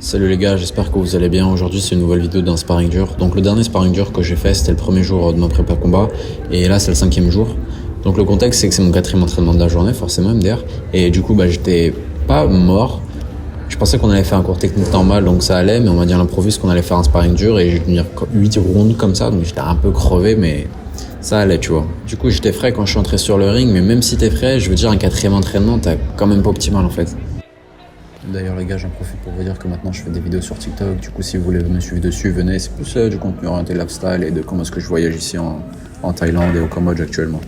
Salut les gars, j'espère que vous allez bien. Aujourd'hui c'est une nouvelle vidéo d'un sparring dur. Donc le dernier sparring dur que j'ai fait c'était le premier jour de mon prépa combat et là c'est le 5e jour. Donc le contexte c'est que c'est mon 4e entraînement de la journée forcément MDR et du coup j'étais pas mort. Je pensais qu'on allait faire un cours technique normal donc ça allait mais on m'a dit à l'improviste qu'on allait faire un sparring dur et j'ai dû tenir 8 rounds comme ça donc j'étais un peu crevé mais ça allait tu vois. Du coup j'étais frais quand je suis entré sur le ring mais même si t'es frais je veux dire un 4e entraînement t'as quand même pas optimal en fait. D'ailleurs les gars, j'en profite pour vous dire que maintenant je fais des vidéos sur TikTok. Du coup, si vous voulez me suivre dessus, venez. C'est plus du contenu orienté lifestyle et de comment est-ce que je voyage ici en Thaïlande et au Cambodge actuellement.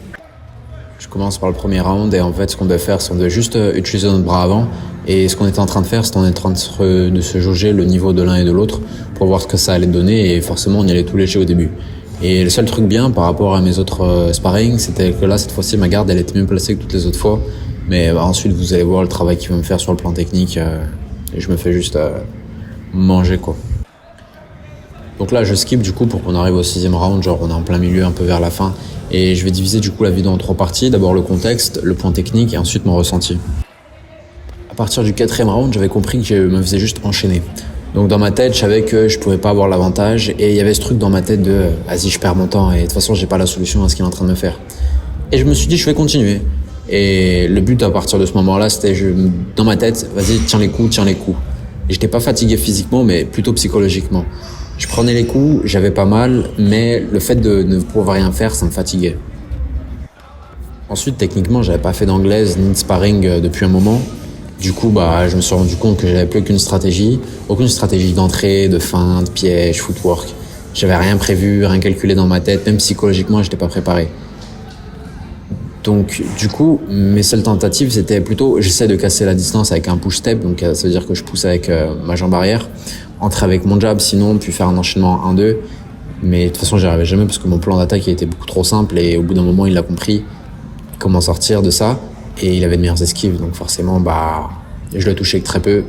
Je commence par le premier round et en fait, ce qu'on devait faire, c'est qu'on devait juste utiliser notre bras avant. Et ce qu'on était en train de faire, c'est qu'on était en train de se jauger le niveau de l'un et de l'autre pour voir ce que ça allait donner. Et forcément, on y allait tout léger au début. Et le seul truc bien par rapport à mes autres sparring, c'était que là, cette fois-ci, ma garde, elle était mieux placée que toutes les autres fois. Mais ensuite, vous allez voir le travail qu'il va me faire sur le plan technique. Et je me fais juste manger, quoi. Donc là, je skip du coup pour qu'on arrive au 6e round. Genre, on est en plein milieu, un peu vers la fin. Et je vais diviser du coup la vidéo en 3 parties. D'abord le contexte, le point technique et ensuite mon ressenti. À partir du 4e round, j'avais compris que je me faisais juste enchaîner. Donc dans ma tête, je savais que je pouvais pas avoir l'avantage. Et il y avait ce truc dans ma tête de vas-y, je perds mon temps et de toute façon, j'ai pas la solution à ce qu'il est en train de me faire. Et je me suis dit, je vais continuer. Et le but à partir de ce moment-là, c'était dans ma tête, vas-y, tiens les coups. Et j'étais pas fatigué physiquement, mais plutôt psychologiquement. Je prenais les coups, j'avais pas mal, mais le fait de ne pouvoir rien faire, ça me fatiguait. Ensuite, techniquement, j'avais pas fait d'anglaise ni de sparring depuis un moment. Du coup, je me suis rendu compte que j'avais plus aucune stratégie d'entrée, de fin, de piège, footwork. J'avais rien prévu, rien calculé dans ma tête, même psychologiquement, j'étais pas préparé. Donc du coup, mes seules tentatives, c'était plutôt, j'essaie de casser la distance avec un push step, donc ça veut dire que je pousse avec ma jambe arrière, entrer avec mon jab sinon, puis faire un enchaînement 1-2. Mais de toute façon, j'y arrivais jamais parce que mon plan d'attaque il était beaucoup trop simple et au bout d'un moment, il a compris comment sortir de ça et il avait de meilleures esquives. Donc forcément, je le touchais que très peu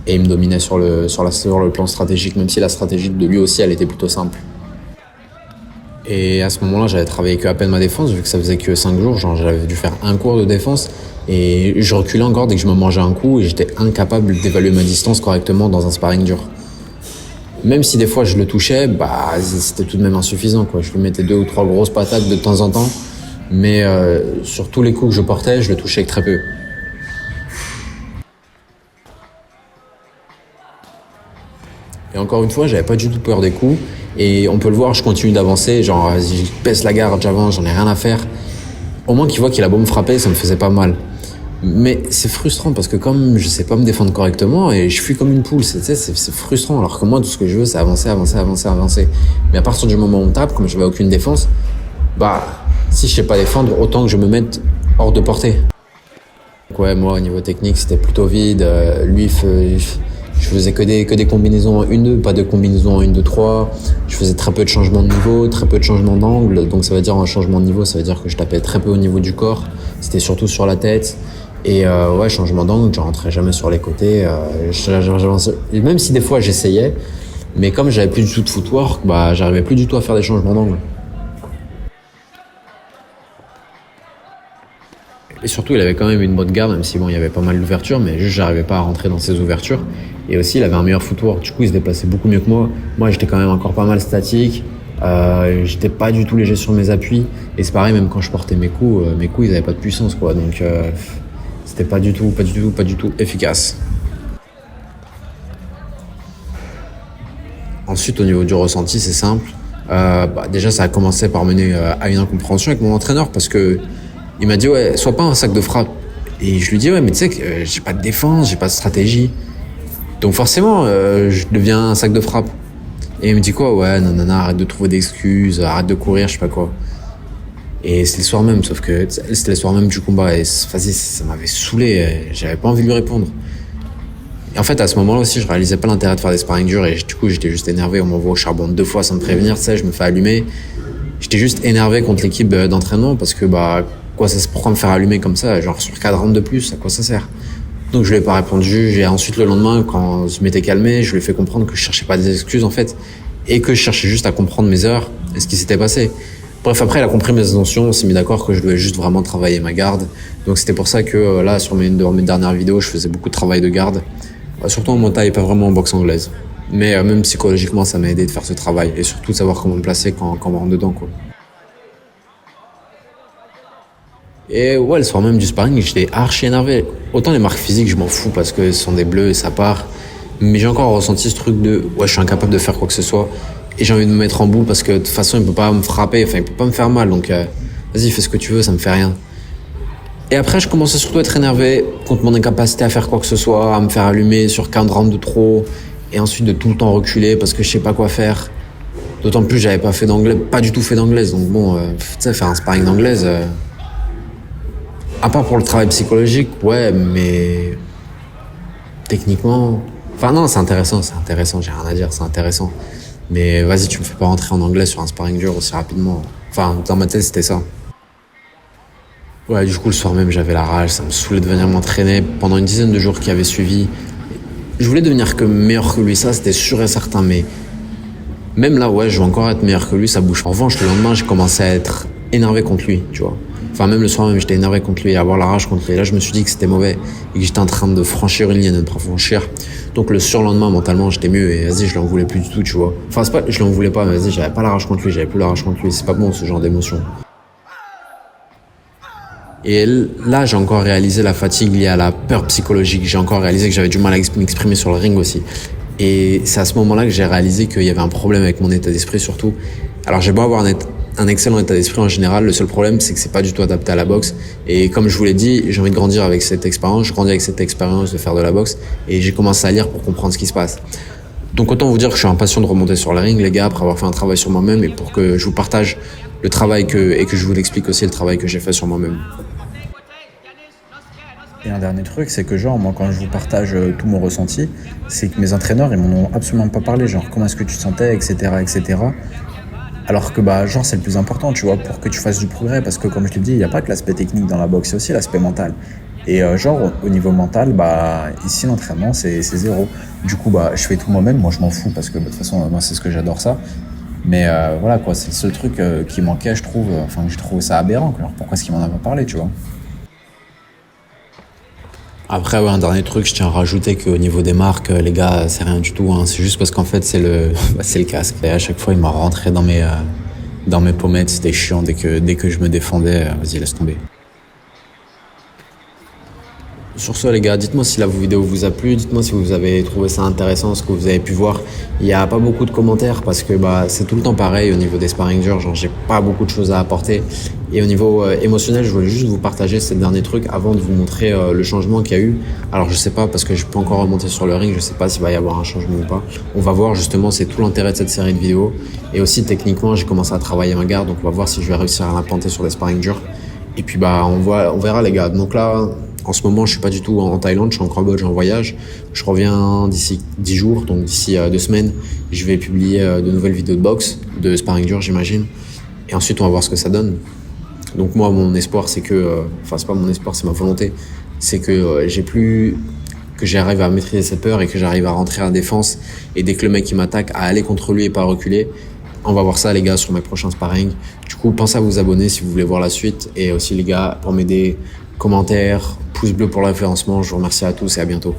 et il me dominait sur le plan stratégique, même si la stratégie de lui aussi, elle était plutôt simple. Et à ce moment-là, j'avais travaillé que à peine ma défense, vu que ça faisait que 5 jours. Genre, j'avais dû faire un cours de défense et je reculais encore dès que je me mangeais un coup et j'étais incapable d'évaluer ma distance correctement dans un sparring dur. Même si des fois je le touchais, c'était tout de même insuffisant, quoi. Je lui mettais 2 ou 3 grosses patates de temps en temps, mais sur tous les coups que je portais, je le touchais que très peu. Et encore une fois, j'avais pas du tout peur des coups. Et on peut le voir, je continue d'avancer. Genre, je baisse la garde, j'avance, j'en ai rien à faire. Au moins qu'il voit qu'il a beau me frapper, ça me faisait pas mal. Mais c'est frustrant parce que comme je sais pas me défendre correctement et je fuis comme une poule, c'est frustrant. Alors que moi, tout ce que je veux, c'est avancer. Mais à partir du moment où on tape, comme je n'avais aucune défense, si je sais pas défendre, autant que je me mette hors de portée. Donc ouais, moi, au niveau technique, c'était plutôt vide. Je faisais que des combinaisons en 1-2, pas de combinaisons en 1-2-3. Je faisais très peu de changements de niveau, très peu de changements d'angle. Donc ça veut dire un changement de niveau, ça veut dire que je tapais très peu au niveau du corps. C'était surtout sur la tête. Et changement d'angle, je rentrais jamais sur les côtés. Même si des fois j'essayais, mais comme j'avais plus du tout de footwork, j'arrivais plus du tout à faire des changements d'angle. Et surtout, il avait quand même une bonne garde, même si il y avait pas mal d'ouvertures, mais juste j'arrivais pas à rentrer dans ces ouvertures. Et aussi, il avait un meilleur footwork. Du coup, il se déplaçait beaucoup mieux que moi. Moi, j'étais quand même encore pas mal statique. J'étais pas du tout léger sur mes appuis. Et c'est pareil, même quand je portais mes coups, ils avaient pas de puissance, quoi. Donc, c'était pas du tout efficace. Ensuite, au niveau du ressenti, c'est simple. Déjà, ça a commencé par mener à une incompréhension avec mon entraîneur parce que il m'a dit ouais, sois pas un sac de frappe. Et je lui dis ouais, mais tu sais que j'ai pas de défense, j'ai pas de stratégie. Donc forcément, je deviens un sac de frappe. Et il me dit quoi? Ouais, non, arrête de trouver d'excuses, arrête de courir, je sais pas quoi. Et c'était le soir même, sauf que c'était le soir même du combat et ça m'avait saoulé, j'avais pas envie de lui répondre. Et en fait, à ce moment-là aussi, je réalisais pas l'intérêt de faire des sparring durs et du coup, j'étais juste énervé. On m'envoie au charbon 2 fois sans me prévenir, tu sais, je me fais allumer. J'étais juste énervé contre l'équipe d'entraînement parce que pourquoi me faire allumer comme ça, genre sur 4 rounds de plus, à quoi ça sert? Donc je lui ai pas répondu. J'ai ensuite le lendemain, quand je m'étais calmé, je lui ai fait comprendre que je cherchais pas des excuses en fait, et que je cherchais juste à comprendre mes erreurs et ce qui s'était passé. Bref, après, il a compris mes intentions, on s'est mis d'accord que je devais juste vraiment travailler ma garde. Donc c'était pour ça que là, dans mes dernières vidéos, je faisais beaucoup de travail de garde. Surtout en Muay Thai, pas vraiment en boxe anglaise. Mais même psychologiquement, ça m'a aidé de faire ce travail et surtout de savoir comment me placer quand on rentre dedans, quoi. Et ouais, le soir même du sparring, j'étais archi énervé. Autant les marques physiques, je m'en fous parce que ce sont des bleus et ça part. Mais j'ai encore ressenti ce truc de ouais, je suis incapable de faire quoi que ce soit. Et j'ai envie de me mettre en boule parce que de toute façon, il peut pas me frapper, enfin, il peut pas me faire mal. Donc vas-y, fais ce que tu veux, ça me fait rien. Et après, je commençais surtout à être énervé contre mon incapacité à faire quoi que ce soit, à me faire allumer sur 15 rounds de trop. Et ensuite de tout le temps reculer parce que je sais pas quoi faire. D'autant plus, j'avais pas fait d'anglais, pas du tout fait d'anglaise. Donc bon, tu sais, faire un sparring d'anglaise. À part pour le travail psychologique, ouais, mais techniquement. Enfin, non, c'est intéressant, j'ai rien à dire, c'est intéressant. Mais vas-y, tu me fais pas rentrer en anglais sur un sparring dur aussi rapidement. Enfin, dans ma tête, c'était ça. Ouais, du coup, le soir même, j'avais la rage, ça me saoulait de venir m'entraîner. Pendant une dizaine de jours qui avaient suivi, je voulais devenir que meilleur que lui, ça, c'était sûr et certain, mais même là, ouais, je vais encore être meilleur que lui, ça bouge. En revanche, le lendemain, j'ai commencé à être énervé contre lui, tu vois. Enfin, même le soir même, j'étais énervé contre lui, à avoir la rage contre lui. Et là, je me suis dit que c'était mauvais et que j'étais en train de franchir une ligne, de ne pas franchir. Donc, le surlendemain, mentalement, j'étais mieux et vas-y, je l'en voulais plus du tout, tu vois. Enfin, c'est pas, je l'en voulais pas, mais vas-y, j'avais pas la rage contre lui, j'avais plus la rage contre lui. C'est pas bon, ce genre d'émotion. Et là, j'ai encore réalisé la fatigue liée à la peur psychologique. J'ai encore réalisé que j'avais du mal à m'exprimer sur le ring aussi. Et c'est à ce moment-là que j'ai réalisé qu'il y avait un problème avec mon état d'esprit surtout. Alors j'ai beau avoir un excellent état d'esprit en général, le seul problème c'est que c'est pas du tout adapté à la boxe. Et comme je vous l'ai dit, j'ai envie de grandir avec cette expérience, je grandis avec cette expérience de faire de la boxe et j'ai commencé à lire pour comprendre ce qui se passe. Donc autant vous dire que je suis impatient de remonter sur la ring les gars, après avoir fait un travail sur moi-même et pour que je vous partage le travail et que je vous explique aussi le travail que j'ai fait sur moi-même. Et un dernier truc, c'est que genre, moi, quand je vous partage tout mon ressenti, c'est que mes entraîneurs, ils m'en ont absolument pas parlé, genre, comment est-ce que tu te sentais, etc., etc. Alors que, bah, genre, c'est le plus important, tu vois, pour que tu fasses du progrès, parce que, comme je te dis, il n'y a pas que l'aspect technique dans la boxe, c'est aussi l'aspect mental. Et genre, au niveau mental, bah, ici, l'entraînement, c'est zéro. Du coup, bah, je fais tout moi-même, moi, je m'en fous, parce que, bah, de toute façon, moi, c'est ce que j'adore ça. Mais voilà, quoi, c'est le seul truc qui manquait, je trouve, enfin, j'ai trouvé ça aberrant, quoi. Alors, pourquoi est-ce qu'il m'en a pas parlé, tu vois? Après, ouais, un dernier truc, je tiens à rajouter qu'au niveau des marques, les gars, c'est rien du tout, hein. C'est juste parce qu'en fait, c'est le casque. Et à chaque fois, il m'a rentré dans mes pommettes. C'était chiant dès que je me défendais. Vas-y, laisse tomber. Sur ce, les gars, dites-moi si la vidéo vous a plu, dites-moi si vous avez trouvé ça intéressant, ce que vous avez pu voir. Il n'y a pas beaucoup de commentaires parce que bah, c'est tout le temps pareil au niveau des sparring durs, genre j'ai pas beaucoup de choses à apporter. Et au niveau émotionnel, je voulais juste vous partager ces derniers trucs avant de vous montrer le changement qu'il y a eu. Alors je sais pas, parce que je peux encore remonter sur le ring, je sais pas s'il va y avoir un changement ou pas. On va voir justement, c'est tout l'intérêt de cette série de vidéos. Et aussi techniquement, j'ai commencé à travailler ma garde, donc on va voir si je vais réussir à l'implanter sur les sparring durs. Et puis bah on verra les gars. Donc là, en ce moment, je suis pas du tout en Thaïlande, je suis en Cambodge en voyage. Je reviens d'ici 10 jours, donc d'ici 2 semaines, je vais publier de nouvelles vidéos de boxe, de sparring dur, j'imagine. Et ensuite, on va voir ce que ça donne. Donc moi, mon espoir, c'est que, enfin c'est pas mon espoir, c'est ma volonté, c'est que que j'arrive à maîtriser cette peur et que j'arrive à rentrer en défense. Et dès que le mec il m'attaque, à aller contre lui et pas reculer. On va voir ça les gars sur mes prochains sparring. Du coup, pensez à vous abonner si vous voulez voir la suite. Et aussi les gars, pour m'aider, commentaires, pouce bleu pour le référencement. Je vous remercie à tous et à bientôt.